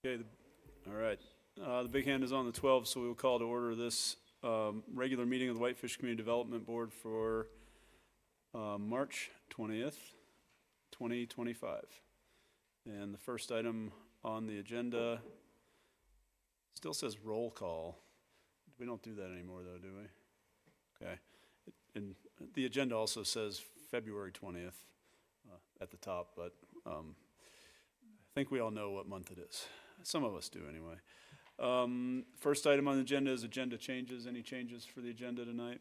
Okay, all right. The big hand is on the 12th, so we will call to order this regular meeting of the Whitefish Community Development Board for March 20th, 2025. And the first item on the agenda still says roll call. We don't do that anymore, though, do we? Okay. And the agenda also says February 20th at the top, but I think we all know what month it is. Some of us do anyway. First item on the agenda is agenda changes. Any changes for the agenda tonight?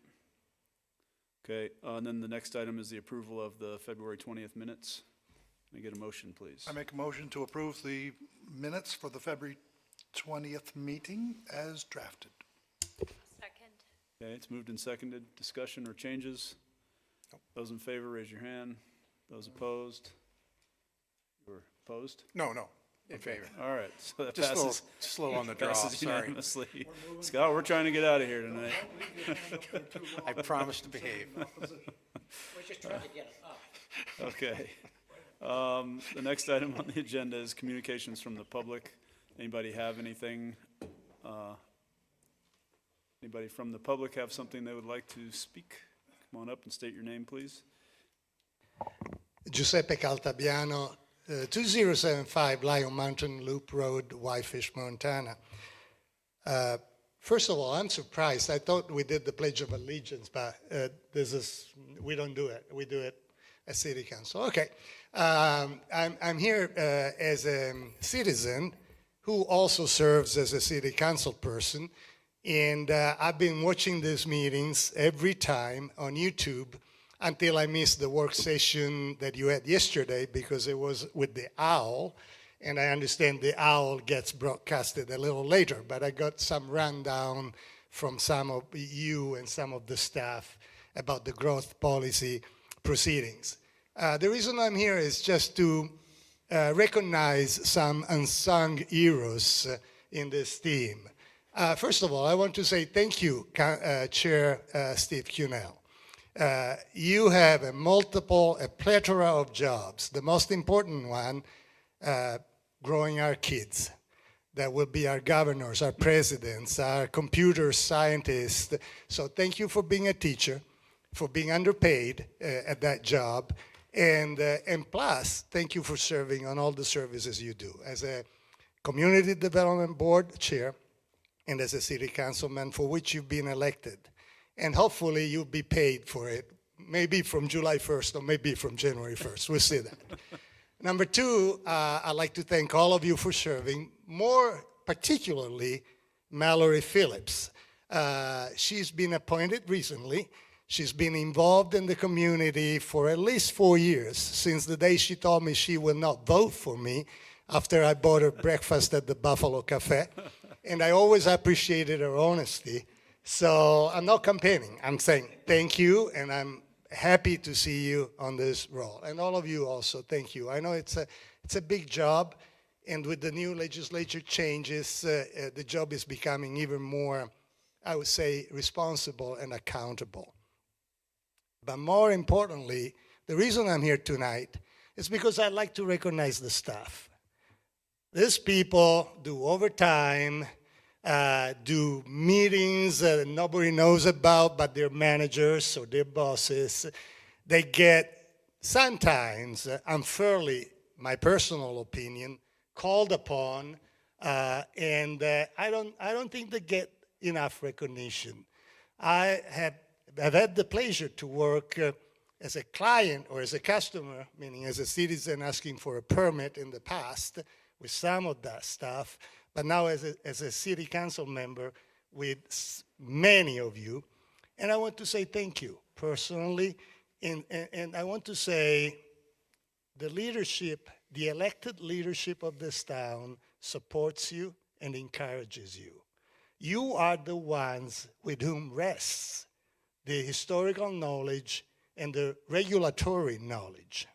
Okay, and then the next item is the approval of the February 20th minutes. Can I get a motion, please? I make a motion to approve the minutes for the February 20th meeting as drafted. Second. Okay, it's moved and seconded. Discussion or changes? Those in favor, raise your hand. Those opposed? You're opposed? No, in Okay. favor. All right, so that Just a little passes. slow on the draw, Passes sorry. unanimously. Scott, we're trying to get out of here tonight. I promise to behave. We're just trying to get up. Okay. The next item on the agenda is communications from the public. Anybody have anything? Anybody from the public have something they would like to speak? Come on up and state your name, please. Giuseppe Caltabiano, 2075 Lion Mountain Loop Road, Whitefish, Montana. First of all, I'm surprised. I thought we did the Pledge of Allegiance, but we don't do it. We do it at City Council. Okay. I'm here as a citizen who also serves as a City Council person. And I've been watching these meetings every time on YouTube until I missed the work session that you had yesterday because it was with the OWL. And I understand the OWL gets broadcasted a little later, but I got some rundown from some of you and some of the staff about the growth policy proceedings. The reason I'm here is just to recognize some unsung heroes in this team. First of all, I want to say thank you, Chair Steve Cunell. You have a plethora of jobs. The most important one, growing our kids. That will be our governors, our presidents, our computer scientists. So thank you for being a teacher, for being underpaid at that job. And plus, thank you for serving on all the services you do. As a Community Development Board Chair, and as a city councilman for which you've been elected. And hopefully you'll be paid for it, maybe from July 1st or maybe from January 1st. We'll see that. Number two, I'd like to thank all of you for serving, more particularly Mallory Phillips. She's been appointed recently. She's been involved in the community for at least 4 years, since the day she told me she will not vote for me after I bought her breakfast at the Buffalo Cafe. And I always appreciated her honesty. So I'm not campaigning. I'm saying thank you, and I'm happy to see you on this role. And all of you also, thank you. I know it's a big job, and with the new legislature changes, the job is becoming even more, I would say, responsible and accountable. But more importantly, the reason I'm here tonight is because I'd like to recognize the staff. These people do overtime, do meetings that nobody knows about but their managers or their bosses. They get sometimes, unfairly, my personal opinion, called upon, and I don't think they get enough recognition. I've had the pleasure to work as a client or as a customer, meaning as a citizen asking for a permit in the past, with some of that stuff, but now as a city council member with many of you. And I want to say thank you personally, and I want to say the leadership, the elected leadership of this town supports you and encourages you. You are the ones with whom rests the historical knowledge and the regulatory knowledge.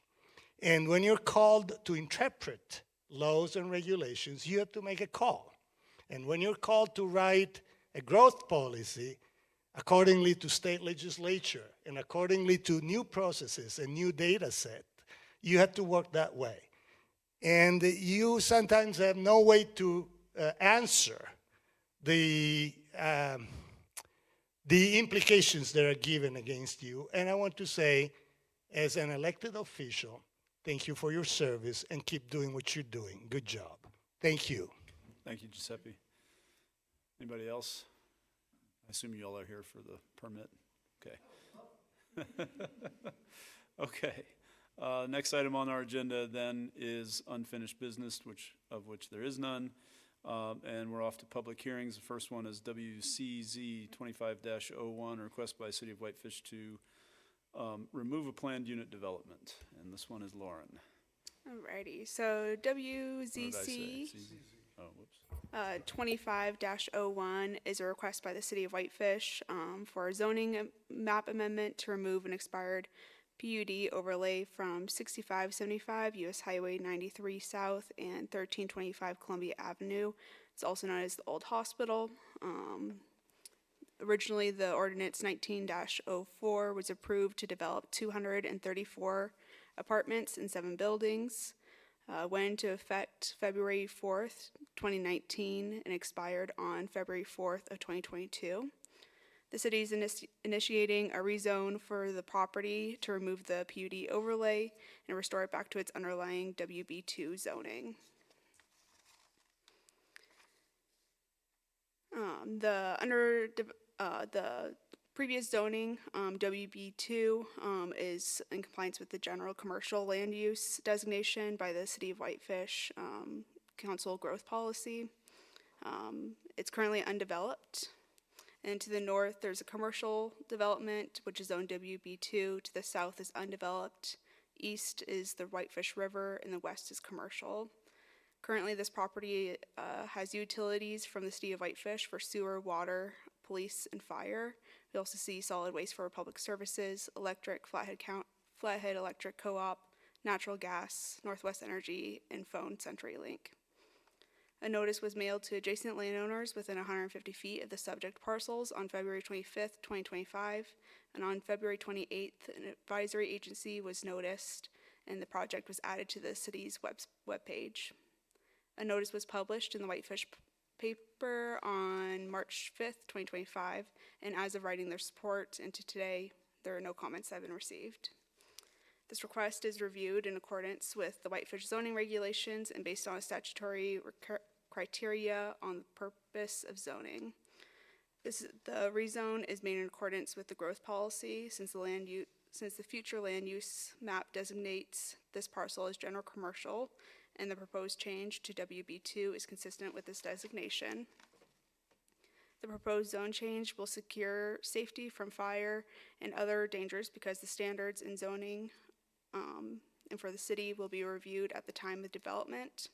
And when you're called to interpret laws and regulations, you have to make a call. And when you're called to write a growth policy, accordingly to state legislature and accordingly to new processes and new data set, you have to work that way. and you sometimes have no way to answer the implications that are given against you. And I want to say, as an elected official, thank you for your service and keep doing what you're doing. Good job. Thank you. Thank you, Giuseppe. Anybody else? I assume you all are here for the permit. Okay. Okay. Next item on our agenda then is unfinished business, of which there is none. And we're off to public hearings. The first one is WCZ 25-01, a request by City of Whitefish to remove a planned unit development. And this one is Lauren. Alrighty, so What did I say? WZC CZ? Oh, whoops. 25-01 is a request by the City of Whitefish for a zoning map amendment to remove an expired PUD overlay from 6575 US Highway 93 South and 1325 Columbia Avenue. It's also known as the Old Hospital. Originally, the ordinance 19-04 was approved to develop 234 apartments in 7 buildings. Went into effect February 4th, 2019, and expired on February 4th of 2022. The city is initiating a rezone for the property to remove the PUD overlay and restore it back to its underlying WB2 zoning. The previous zoning, WB2, is in compliance with the general commercial land use designation by the City of Whitefish Council Growth Policy. It's currently undeveloped. And to the north, there's a commercial development, which is zoned WB2. To the south is undeveloped. East is the Whitefish River, and the west is commercial. Currently, this property has utilities from the City of Whitefish for sewer, water, police, and fire. We also see solid waste for public services, electric, Flathead Electric Co-op, natural gas, Northwest Energy, and phone CenturyLink. A notice was mailed to adjacent landowners within 150 feet of the subject parcels on February 25th, 2025, and on February 28th, an advisory agency was noticed, and the project was added to the city's webpage. A notice was published in the Whitefish paper on March 5th, 2025, and as of writing their support into today, there are no comments that have been received. This request is reviewed in accordance with the Whitefish zoning regulations and based on a statutory criteria on the purpose of zoning. The rezone is made in accordance with the growth policy since the future land use map designates this parcel as general commercial, and the proposed change to WB2 is consistent with this designation. The proposed zone change will secure safety from fire and other dangers because the standards in zoning and for the city will be reviewed at the time of development.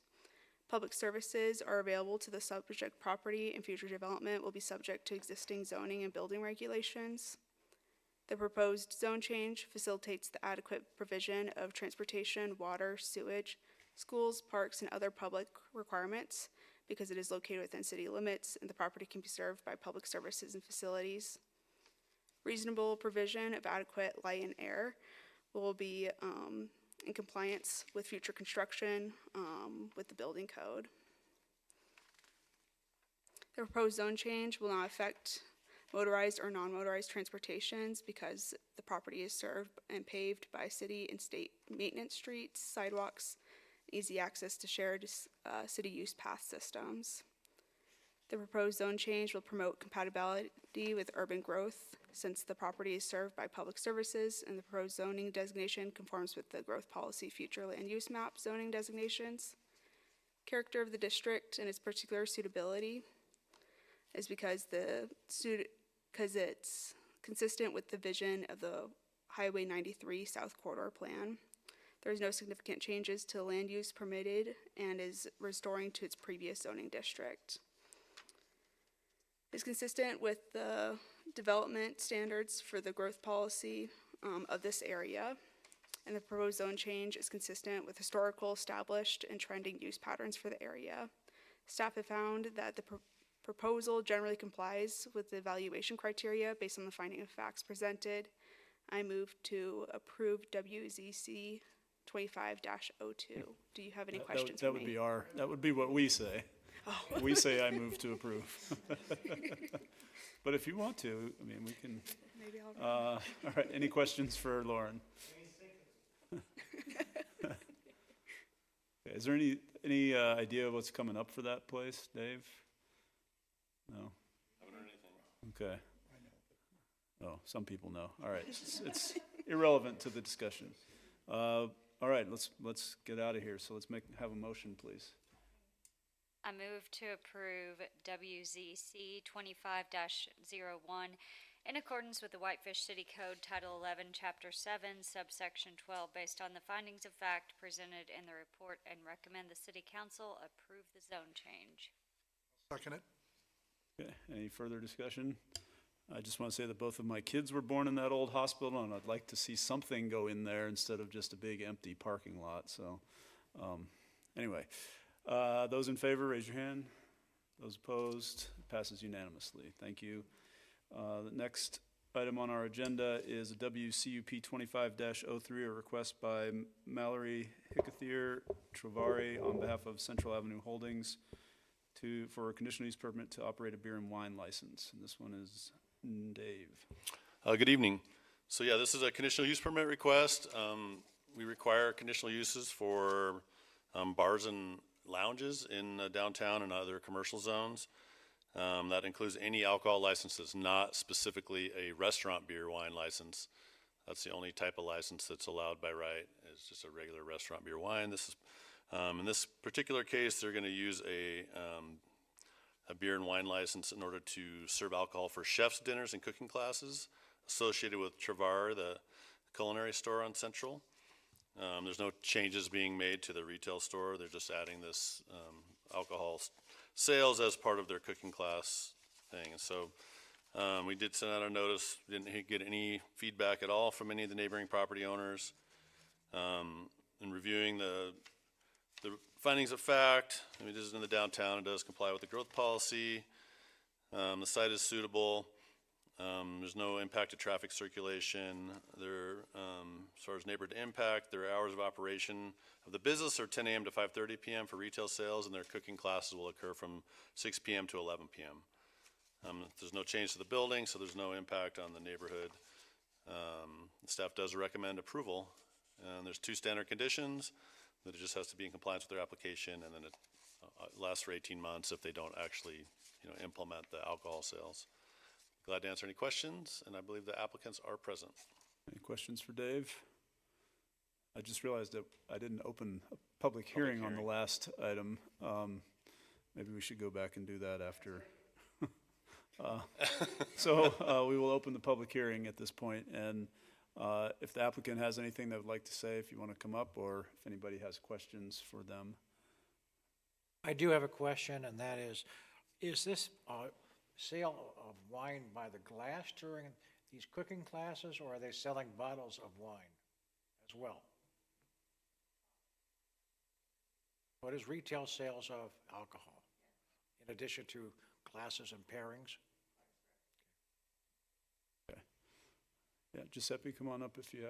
Public services are available to the subject property, and future development will be subject to existing zoning and building regulations. The proposed zone change facilitates the adequate provision of transportation, water, sewage, schools, parks, and other public requirements because it is located within city limits and the property can be served by public services and facilities. Reasonable provision of adequate light and air will be in compliance with future construction with the building code. The proposed zone change will not affect motorized or non-motorized transportations because the property is served and paved by city and state maintenance streets, sidewalks, easy access to shared city use path systems. The proposed zone change will promote compatibility with urban growth since the property is served by public services and the proposed zoning designation conforms with the growth policy future land use map zoning designations. Character of the district and its particular suitability is because it's consistent with the vision of the Highway 93 South Corridor Plan. There is no significant changes to land use permitted and is restoring to its previous zoning district. It's consistent with the development standards for the growth policy of this area, and the proposed zone change is consistent with historical, established, and trending use patterns for the area. Staff have found that the proposal generally complies with the evaluation criteria based on the finding of facts presented. I move to approve WZC 25-02. Do you have any That questions that for would me? be that would be what we say. We say I move to approve. But if you want to, I mean, we can, Maybe I'll. all right, any questions for Lauren? Okay, is there any idea of what's coming up for that place, Dave? No? Haven't heard anything. Okay. Oh, some people know. All right, it's irrelevant to the discussion. All right, let's get out of here. So let's have a motion, please. I move to approve WZC 25-01 in accordance with the Whitefish City Code Title 11, Chapter 7, Subsection 12, based on the findings of fact presented in the report, and recommend the City Council approve the zone change. Second it. Okay, any further discussion? I just want to say that both of my kids were born in that old hospital, and I'd like to see something go in there instead of just a big empty parking lot. So, anyway, those in favor, raise your hand. Those opposed, passes unanimously. Thank you. The next item on our agenda is a WCUP 25-03, a request by Mallory Hickathier Trovari on behalf of Central Avenue Holdings for a conditional use permit to operate a beer and wine license. And this one is Dave. Good evening. So yeah, this is a conditional use permit request. We require conditional uses for bars and lounges in downtown and other commercial zones. That includes any alcohol licenses, not specifically a restaurant beer wine license. That's the only type of license that's allowed by right. It's just a regular restaurant beer wine. This is, in this particular case, they're going to use a beer and wine license in order to serve alcohol for chefs' dinners and cooking classes associated with Travar, the culinary store on Central. There's no changes being made to the retail store. They're just adding this alcohol sales as part of their cooking class thing. And so we did send out a notice, didn't get any feedback at all from any of the neighboring property owners. In reviewing the findings of fact, I mean, this is in the downtown, it does comply with the growth policy. The site is suitable. There's no impact to traffic circulation. As far as neighborhood impact, their hours of operation of the business are 10 a.m. to 5:30 p.m. for retail sales, and their cooking classes will occur from 6 p.m. to 11 p.m. There's no change to the building, so there's no impact on the neighborhood. The staff does recommend approval, and there's 2 standard conditions. That it just has to be in compliance with their application, and then it lasts for 18 months if they don't actually, implement the alcohol sales. Glad to answer any questions, and I believe the applicants are present. Any questions for Dave? I just realized that I didn't open a public hearing on the last item. Maybe we should go back and do that after. So we will open the public hearing at this point, and if the applicant has anything they would like to say, if you want to come up, or if anybody has questions for them. I do have a question, and that is this sale of wine by the glass during these cooking classes, or are they selling bottles of wine as well? What is retail sales of alcohol, in addition to classes and pairings? Yeah, Giuseppe, come on up if you'd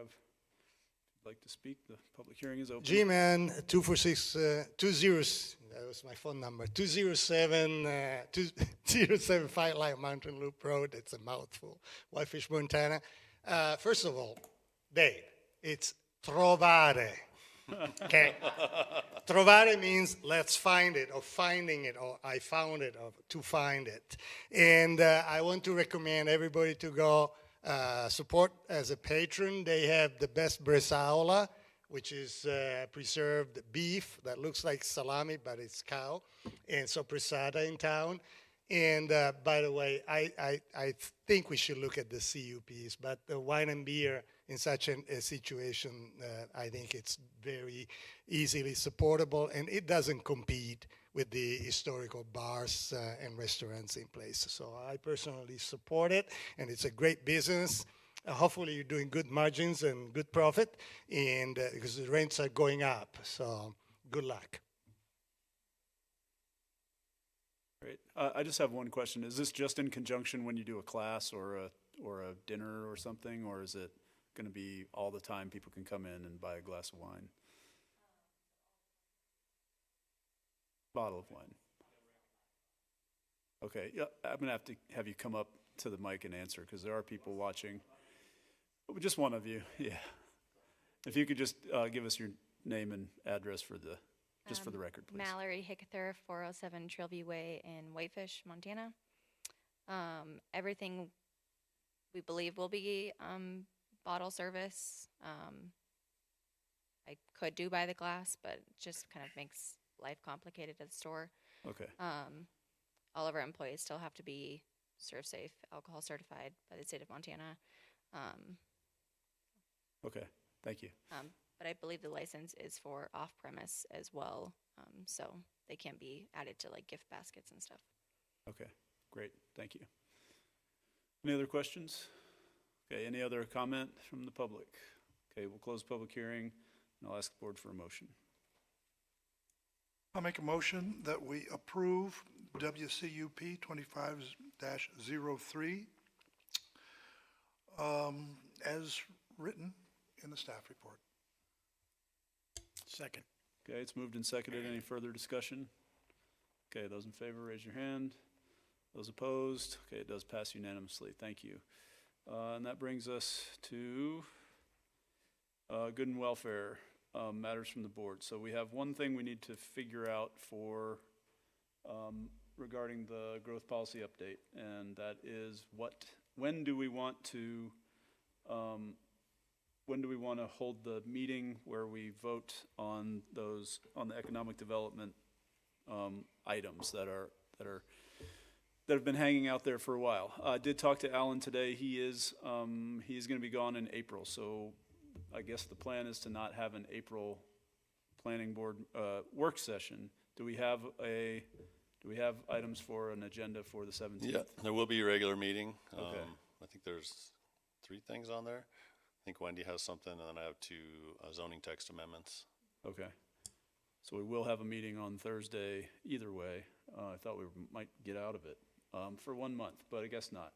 like to speak. The public hearing is open. G-Man 246 that was my phone number, 2075 Lion Mountain Loop Road. It's a mouthful. Whitefish, Montana. First of all, Dave, it's trovare. Okay. Trovare means let's find it, or finding it, or I found it, or to find it. And I want to recommend everybody to go support as a patron. They have the best bresaola, which is preserved beef that looks like salami, but it's cow, and soppressata in town. And by the way, I think we should look at the CUPs, but the wine and beer in such a situation, I think it's very easily supportable, and it doesn't compete with the historical bars and restaurants in place. So I personally support it, and it's a great business. Hopefully you're doing good margins and good profit, and because the rents are going up, so good luck. Great. I just have one question. Is this just in conjunction when you do a class or a dinner or something, or is it going to be all the time people can come in and buy a glass of wine? bottle of wine? Okay, yeah, I'm gonna have to have you come up to the mic and answer, because there are people watching. Just one of you, yeah. If you could just give us your name and address for the, just for the record, please. Mallory Hickether, 407 Trailview Way in Whitefish, Montana. Everything we believe will be bottle service. I could do by the glass, but it just kind of makes life complicated at the store. Okay, All of our employees still have to be Serve Safe, alcohol certified by the state of Montana. okay, thank you. But I believe the license is for off-premise as well, so they can be added to like gift baskets and stuff. Okay, great, thank you. Any other questions? Okay, any other comment from the public? Okay, we'll close the public hearing, and I'll ask the board for a motion. I'll make a motion that we approve WCUP 25-03 as written in the staff report. Second. Okay, it's moved and seconded. Any further discussion? Okay, those in favor, raise your hand. Those opposed? Okay, it does pass unanimously. Thank you. And that brings us to good and welfare matters from the board. So we have one thing we need to figure out for regarding the growth policy update, and that is when do we want to hold the meeting where we vote on those, on the economic development items that have been hanging out there for a while. I did talk to Alan today. He's going to be gone in April, so I guess the plan is to not have an April planning board work session. Do we have items for an agenda for the 17th? Yeah, there will be a regular meeting. Okay. I think there's 3 things on there. I think Wendy has something, and then I have 2 zoning text amendments. Okay. So we will have a meeting on Thursday either way. I thought we might get out of it for 1 month, but I guess not.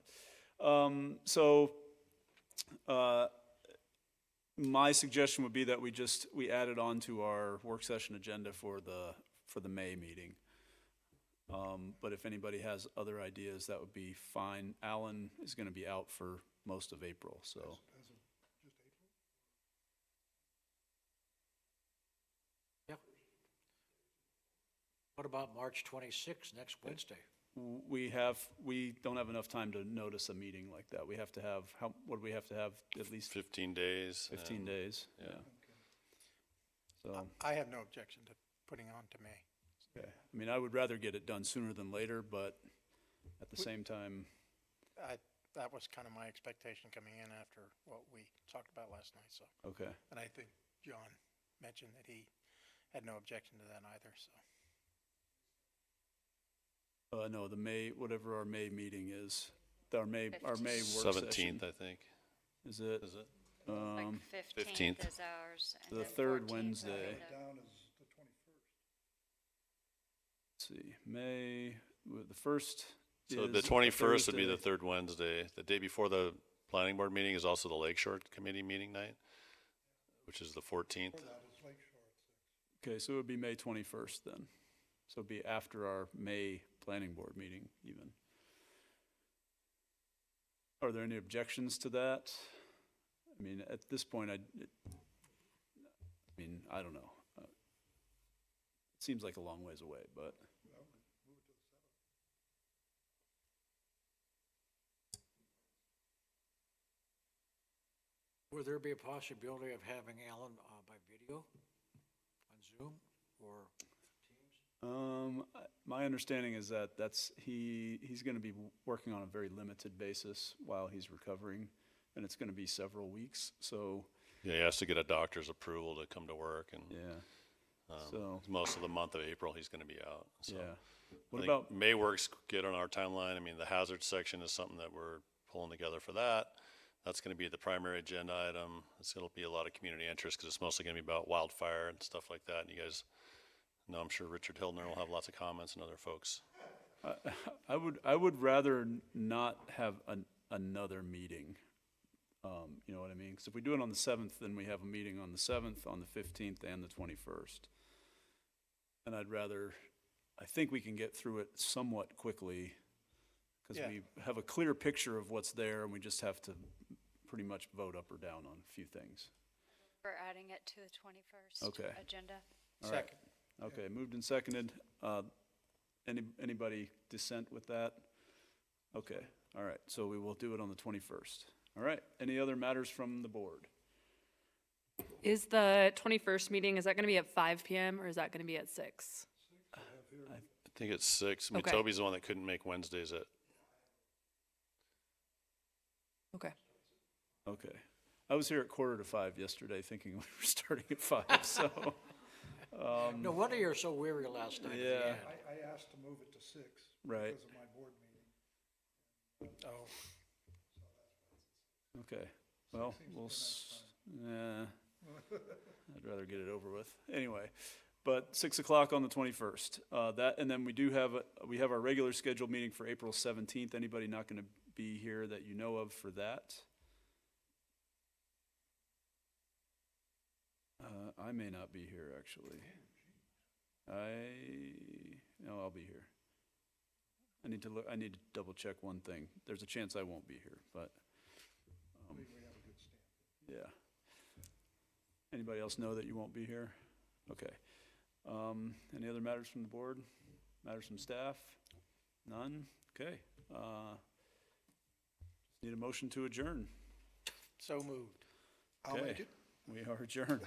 My suggestion would be that we add it on to our work session agenda for the May meeting. But if anybody has other ideas, that would be fine. Alan is going to be out for most of April, so. Yeah. What about March 26th, next Wednesday? We don't have enough time to notice a meeting like that. We have to have, what do we have to have, at least 15 days. 15 days? Yeah. So, I have no objection to putting on to May. okay. I mean, I would rather get it done sooner than later, but at the same time, That was kind of my expectation coming in after what we talked about last night, so. okay. And I think John mentioned that he had no objection to that either, so. No, whatever our May meeting is, our May work session. 17th, I think. Is it? Is it? Like 15th. 15th is ours. And The then third 14th Wednesday. would be the- Down is the 21st. Let's see, May, the first So is the a 21st would be the Thursday. 3rd Wednesday. The day before the planning board meeting is also the Lakeshore Committee meeting night, which is the 14th. That is Lakeshore at 6. Okay, so it would be May 21st then. So it'd be after our May planning board meeting even. Are there any objections to that? I mean, at this point, I don't know. It seems like a long ways away, but. Would there be a possibility of having Alan by video on Zoom or Teams? My understanding is that he's going to be working on a very limited basis while he's recovering, and it's going to be several weeks, so, Yeah, he has to get a doctor's approval to come to work, and yeah. So, most of the month of April, he's going to be out. So yeah. I What think about, May works good on our timeline. I mean, the hazard section is something that we're pulling together for that. That's going to be the primary agenda item. It's going to be a lot of community interest because it's mostly going to be about wildfire and stuff like that. And you guys know, I'm sure Richard Hildner will have lots of comments and other folks. I would rather not have another meeting. You know what I mean? Because if we do it on the 7th, then we have a meeting on the 7th, on the 15th, and the 21st. And I'd rather I think we can get through it somewhat quickly because Yeah. we have a clear picture of what's there and we just have to pretty much vote up or down on a few things. We're adding it to the 21st Okay. agenda. All right. Second. Okay, moved and seconded. Anybody dissent with that? Okay, all right, so we will do it on the 21st. All right, any other matters from the board? Is the 21st meeting, is that going to be at 5 PM or is that going to be at 6? I think it's 6. I mean, Okay. Toby's the one that couldn't make Wednesdays at, Okay. Okay. I was here at 4:45 yesterday thinking we were starting at 5, so, No wonder you were so weary last night at the Yeah. end. I asked to move it to 6. Right. Because of my board meeting. Oh, okay. Well, I'd rather get it over with. Anyway, but 6 o'clock on the 21st. And then we have our regular scheduled meeting for April 17th. Anybody not going to be here that you know of for that? I may not be here, actually. No, I'll be here. I need to double check one thing. There's a chance I won't be here, but, yeah. Anybody else know that you won't be here? Okay. Any other matters from the board? Matters from staff? None? Okay. Just need a motion to adjourn. so moved. I'll Okay. make it. We are adjourned.